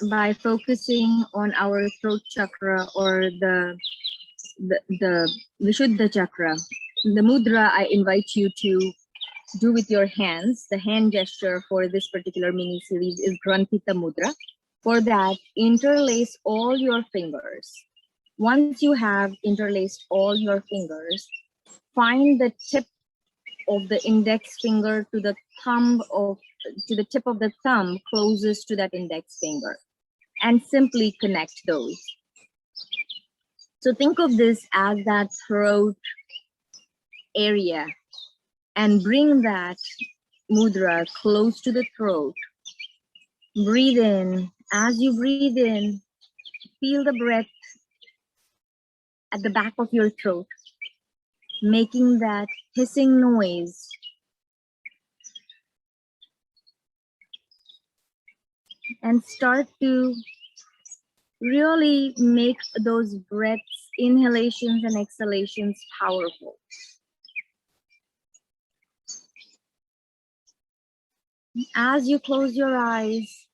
by focusing on our throat chakra or the Vishuddha chakra. The mudra I invite you to do with your hands. The hand gesture for this particular mini series is Grantita Mudra. For that, interlace all your fingers. Once you have interlaced all your fingers, find the tip of the index finger to the tip of the thumb closest to that index finger, and simply connect those. So think of this as that throat area and bring that mudra close to the throat. Breathe in. As you breathe in, feel the breath at the back of your throat, making that hissing noise. And start to really make those breaths, inhalations and exhalations powerful. As you close your eyes,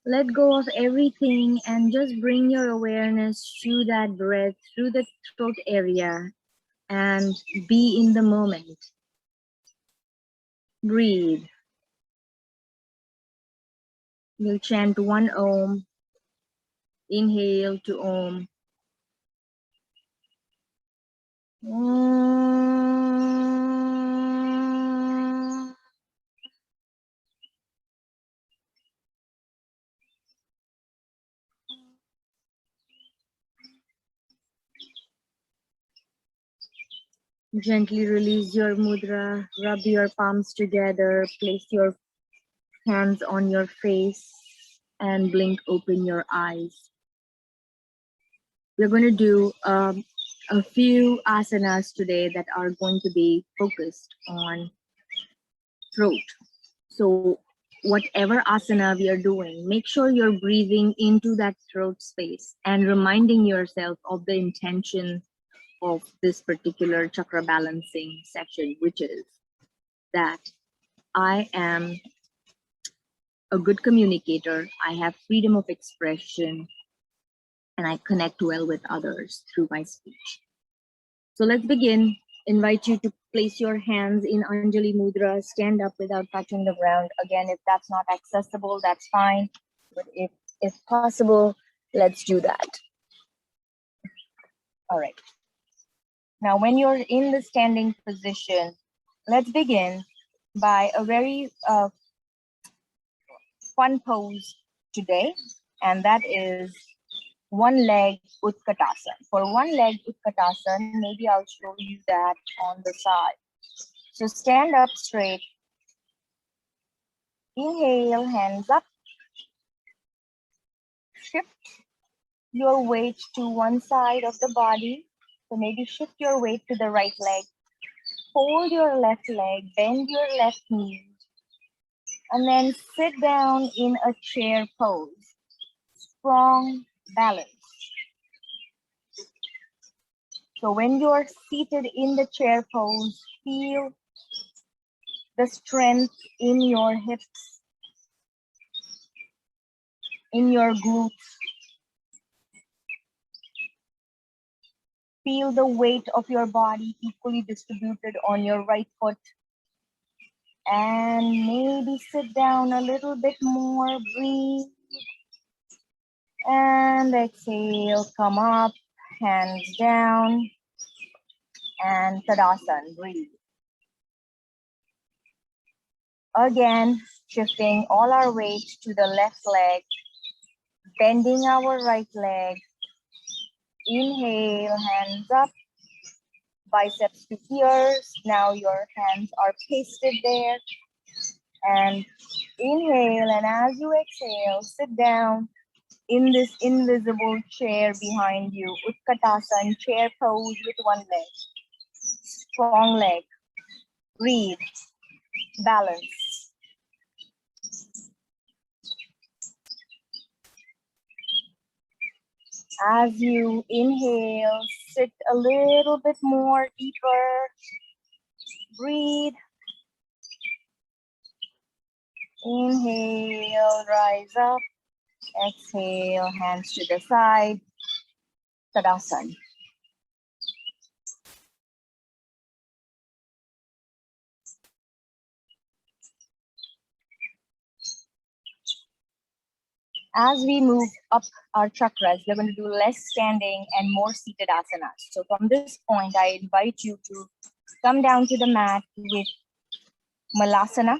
let go of everything and just bring your awareness through that breath, through the throat area, and be in the moment. Breathe. We'll chant one Om. Inhale to Om. Om. Gently release your mudra, rub your palms together, place your hands on your face, and blink open your eyes. We're going to do a few asanas today that are going to be focused on throat. So whatever asana we are doing, make sure you're breathing into that throat space and reminding yourself of the intention of this particular chakra balancing session, which is that I am a good communicator, I have freedom of expression, and I connect well with others through my speech. So let's begin. Invite you to place your hands in Anjali Mudra, stand up without touching the ground. Again, if that's not accessible, that's fine. But if possible, let's do that. All right. Now, when you're in the standing position, let's begin by a very fun pose today, and that is one leg Utkatasana. For one leg Utkatasana, maybe I'll show you that on the side. So stand up straight. Inhale, hands up. Shift your weight to one side of the body. So maybe shift your weight to the right leg. Fold your left leg, bend your left knee, and then sit down in a chair pose. Strong balance. So when you're seated in the chair pose, feel the strength in your hips, in your glutes. Feel the weight of your body equally distributed on your right foot. And maybe sit down a little bit more, breathe. And exhale, come up, hands down. And Tadasana, breathe. Again, shifting all our weight to the left leg, bending our right leg. Inhale, hands up, biceps to ears. Now your hands are pasted there. And inhale, and as you exhale, sit down in this invisible chair behind you. Utkatasana, chair pose with one leg. Strong leg. Breathe. Balance. As you inhale, sit a little bit more deeper. Breathe. Inhale, rise up. Exhale, hands to the side. Tadasana. As we move up our chakras, we're going to do less standing and more seated asanas. So from this point, I invite you to come down to the mat with Malasana.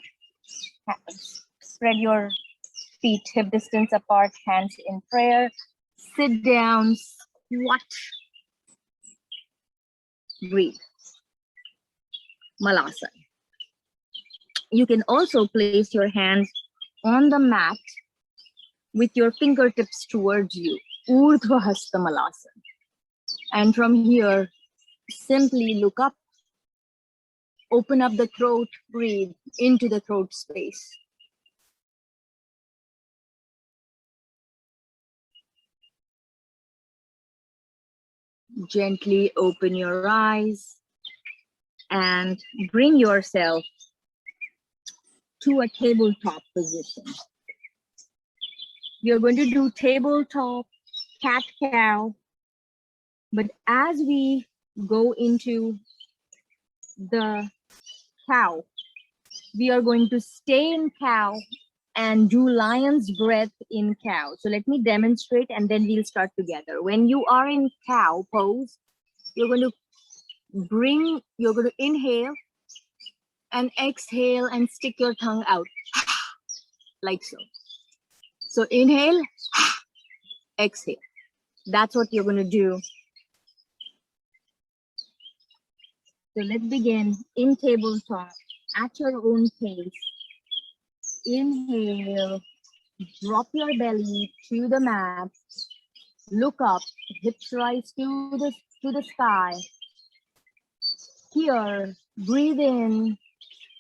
Spread your feet hip distance apart, hands in prayer. Sit down, squat, breathe. Malasana. You can also place your hands on the mat with your fingertips towards you. Urdhva Hasta Malasana. And from here, simply look up, open up the throat, breathe into the throat space. Gently open your eyes and bring yourself to a tabletop position. You're going to do tabletop, cat-cow, but as we go into the cow, we are going to stay in cow and do lion's breath in cow. So let me demonstrate and then we'll start together. When you are in cow pose, you're going to inhale and exhale and stick your tongue out like so. So inhale, exhale. That's what you're going to do. So let's begin in tabletop at your own pace. Inhale, drop your belly to the mat. Look up, hips rise to the sky. Here, breathe in,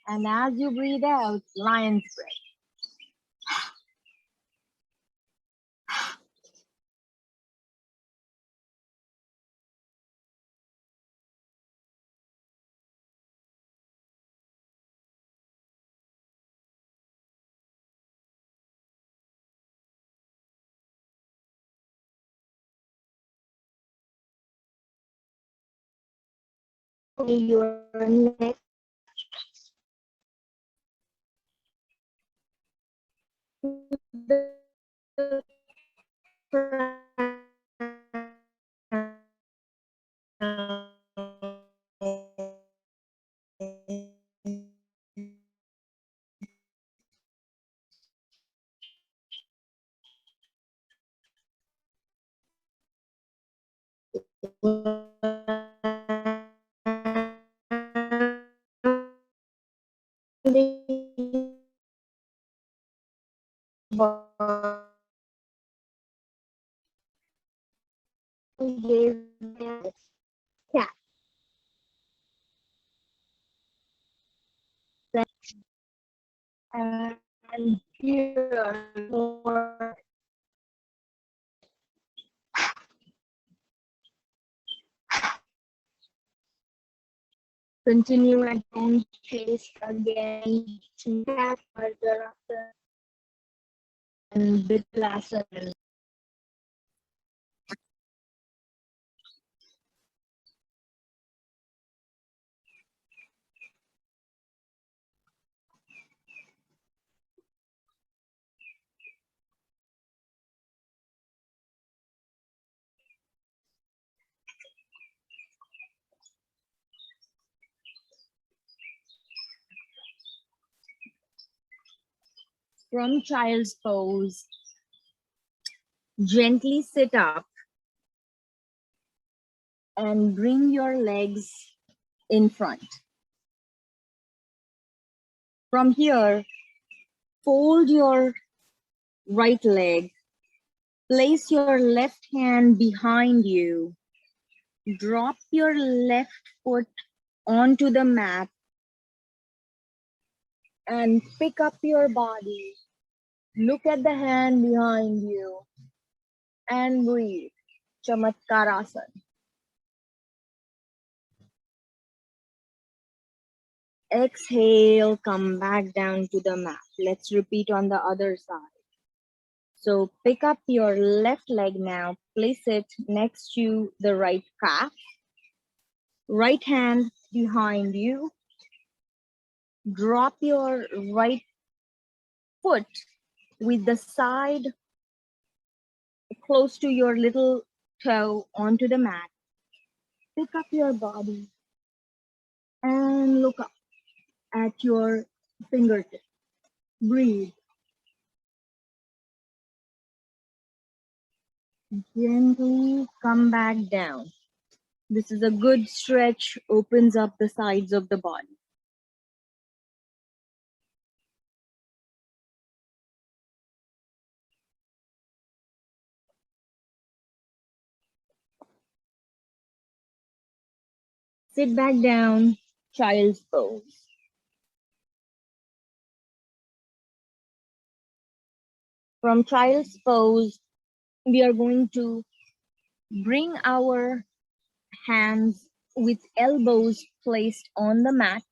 and as you breathe out, lion's breath. Your neck. Cat. And here more. Continue at own pace again. Cat, Bharadwajasana, and Malasana. From child's pose, gently sit up and bring your legs in front. From here, fold your right leg, place your left hand behind you, drop your left foot onto the mat and pick up your body. Look at the hand behind you and breathe. Chamatkarasana. Exhale, come back down to the mat. Let's repeat on the other side. So pick up your left leg now, place it next to the right calf, right hand behind you, drop your right foot with the side close to your little toe onto the mat. Pick up your body and look up at your fingertips. Breathe. Gently come back down. This is a good stretch, opens up the sides of the body. Sit back down, child's pose. From child's pose, we are going to bring our hands with elbows placed on the mat.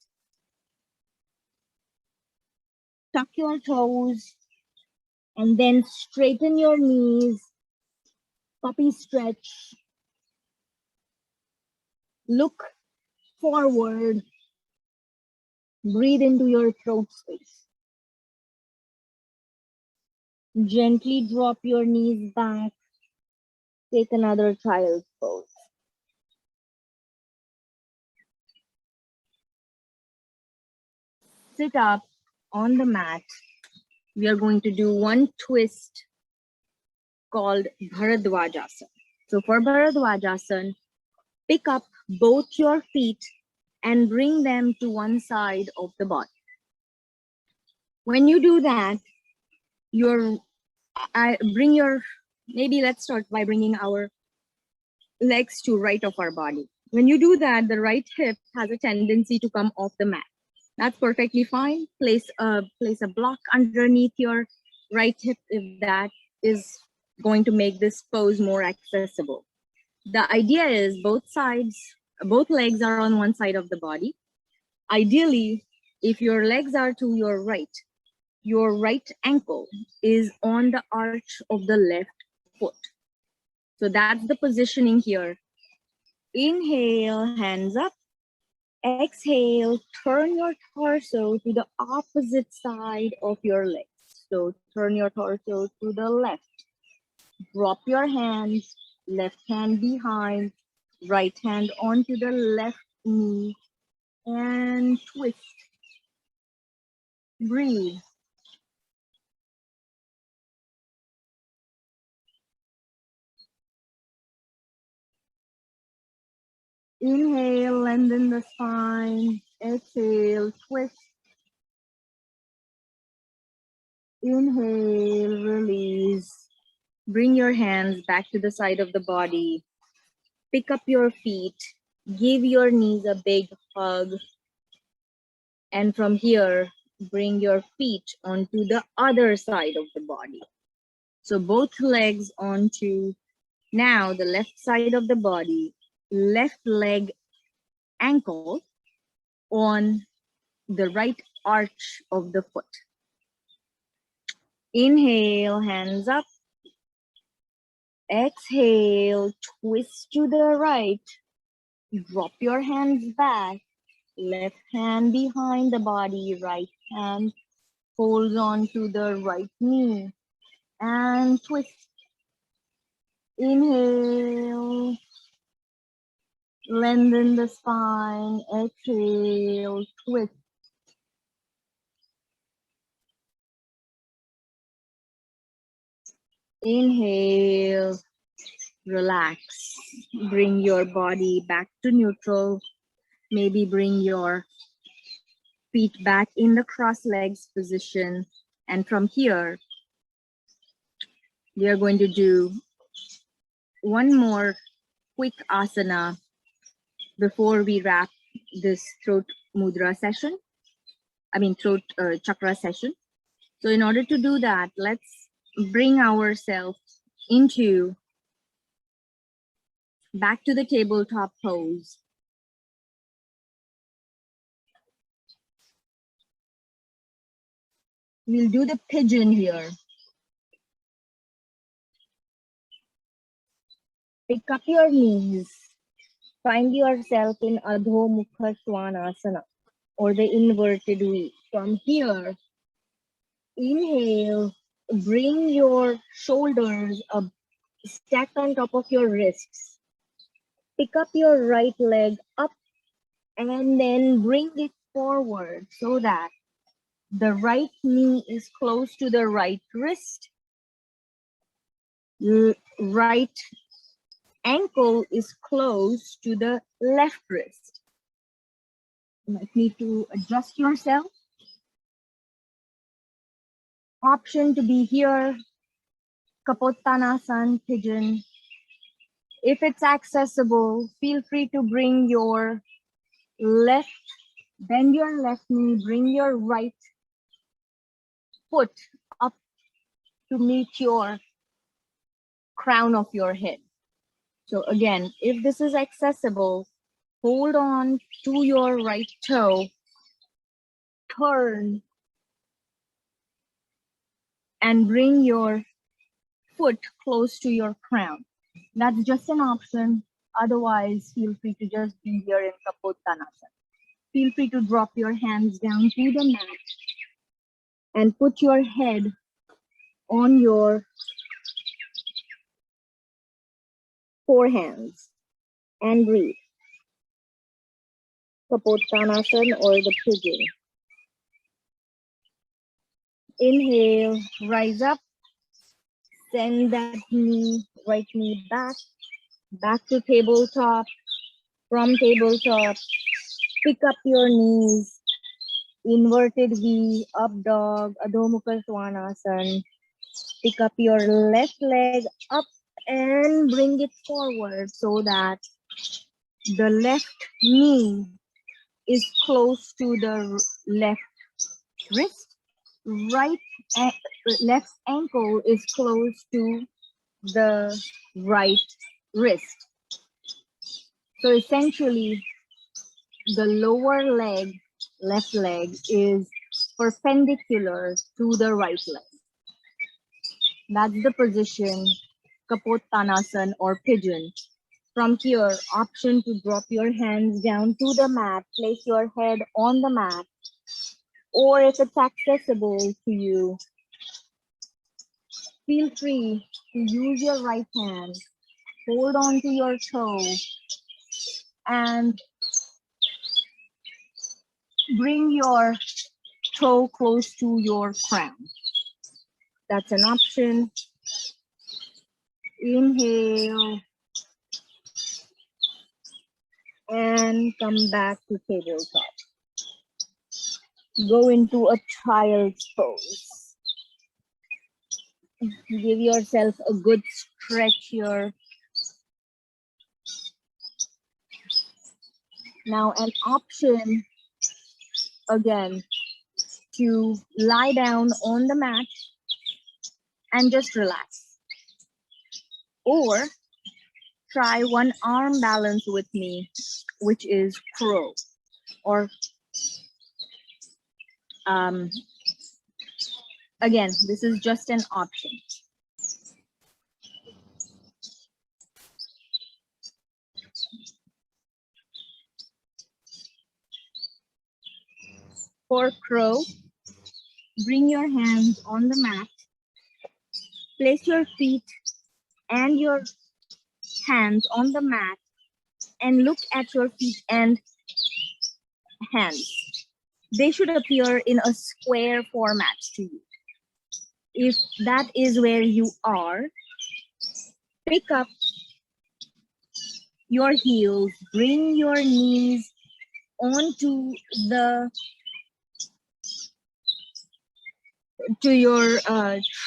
Tuck your toes and then straighten your knees. Puppy stretch. Look forward. Breathe into your throat space. Gently drop your knees back. Take another child's pose. Sit up on the mat. We are going to do one twist called Bharadwajasana. So for Bharadwajasana, pick up both your feet and bring them to one side of the body. When you do that, maybe let's start by bringing our legs to right of our body. When you do that, the right hip has a tendency to come off the mat. That's perfectly fine. Place a block underneath your right hip if that is going to make this pose more accessible. The idea is both legs are on one side of the body. Ideally, if your legs are to your right ankle is on the arch of the left foot. So that's the positioning here. Inhale, hands up. Exhale, turn your torso to the opposite side of your legs. So turn your torso to the left. Drop your hands, left hand behind, right hand onto the left knee, and twist. Breathe. Inhale, lengthen the spine. Exhale, twist. Inhale, release. Bring your hands back to the side of the body. Pick up your feet. Give your knees a big hug. And from here, bring your feet onto the other side of the body. So both legs onto now the left side of the body, left leg ankle on the right arch of the foot. Inhale, hands up. Exhale, twist to the right. Drop your hands back. Left hand behind the body, right hand holds on to the right knee. And twist. Inhale. Lengthen the spine. Exhale, twist. Inhale, relax. Bring your body back to neutral. Maybe bring your feet back in the cross legs position. And from here, we are going to do one more quick asana before we wrap this throat chakra session. So in order to do that, let's bring ourselves back to the tabletop pose. We'll do the pigeon here. Pick up your knees. Find yourself in Adho Mukha Svanasana, or the inverted V. From here, inhale, bring your shoulders up, stacked on top of your wrists. Pick up your right leg up and then bring it forward so that the right knee is close to the right wrist. Right ankle is close to the left wrist. You might need to adjust yourself. Option to be here, Kapottanasana, pigeon. If it's accessible, feel free to bring your left, bend your left knee, bring your right foot up to meet your crown of your head. So again, if this is accessible, hold on to your right toe, turn, and bring your foot close to your crown. That's just an option. Otherwise, feel free to just be here in Kapottanasana. Feel free to drop your hands down to the mat and put your head on your forehands and breathe. Kapottanasana or the pigeon. Inhale, rise up, send that knee, right knee back to tabletop. From tabletop, pick up your knees, inverted V, up dog, Adho Mukha Svanasana. Pick up your left leg up and bring it forward so that the left knee is close to the left wrist. Left ankle is close to the right wrist. So essentially, the lower leg, left leg, is perpendicular to the right leg. That's the position, Kapottanasana or pigeon. From here, option to drop your hands down to the mat, place your head on the mat, or if it's accessible to you, feel free to use your right hand, hold on to your toe, and bring your toe close to your crown. That's an option. Inhale and come back to tabletop. Go into a child's pose. Give yourself a good stretch here. Now an option, again, to lie down on the mat and just relax. Or try one arm balance with me, which is crow. Or again, this is just an option. For crow, bring your hands on the mat, place your feet and your hands on the mat and look at your feet and hands. They should appear in a square format to you. If that is where you are, pick up your heels, bring your knees onto your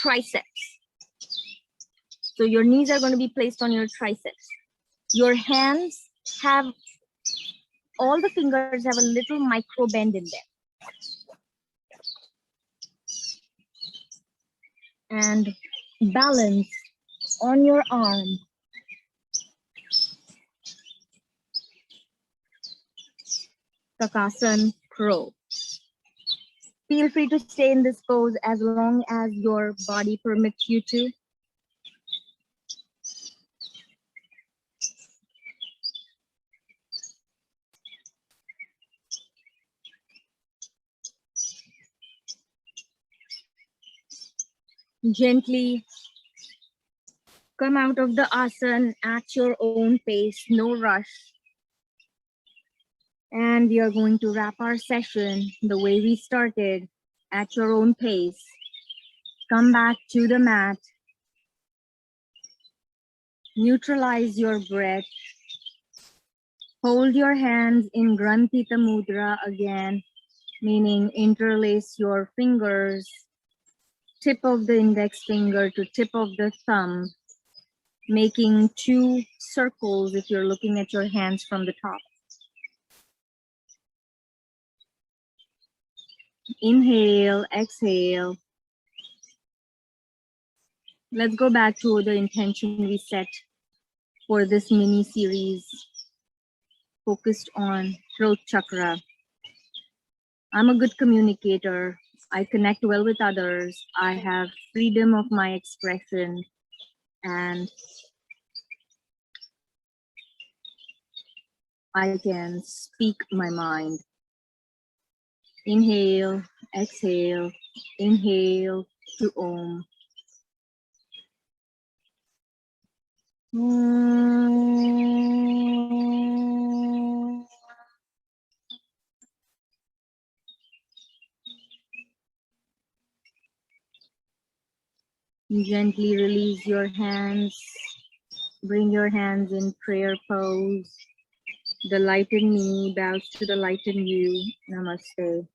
triceps. So your knees are going to be placed on your triceps. Your hands have, all the fingers have a little micro bend in them. And balance on your arm. Kakasana, crow. Feel free to stay in this pose as long as your body permits you to. Gently come out of the asana at your own pace, no rush. And we are going to wrap our session the way we started, at your own pace. Come back to the mat. Neutralize your breath. Hold your hands in Grantita Mudra again, meaning interlace your fingers, tip of the index finger to tip of the thumb, making 2 circles if you're looking at your hands from the top. Inhale, exhale. Let's go back to the intention we set for this mini series focused on throat chakra. I'm a good communicator. I connect well with others. I have freedom of my expression, and I can speak my mind. Inhale, exhale, inhale to Om. Gently release your hands. Bring your hands in prayer pose. The light in me bows to the light in you. Namaste.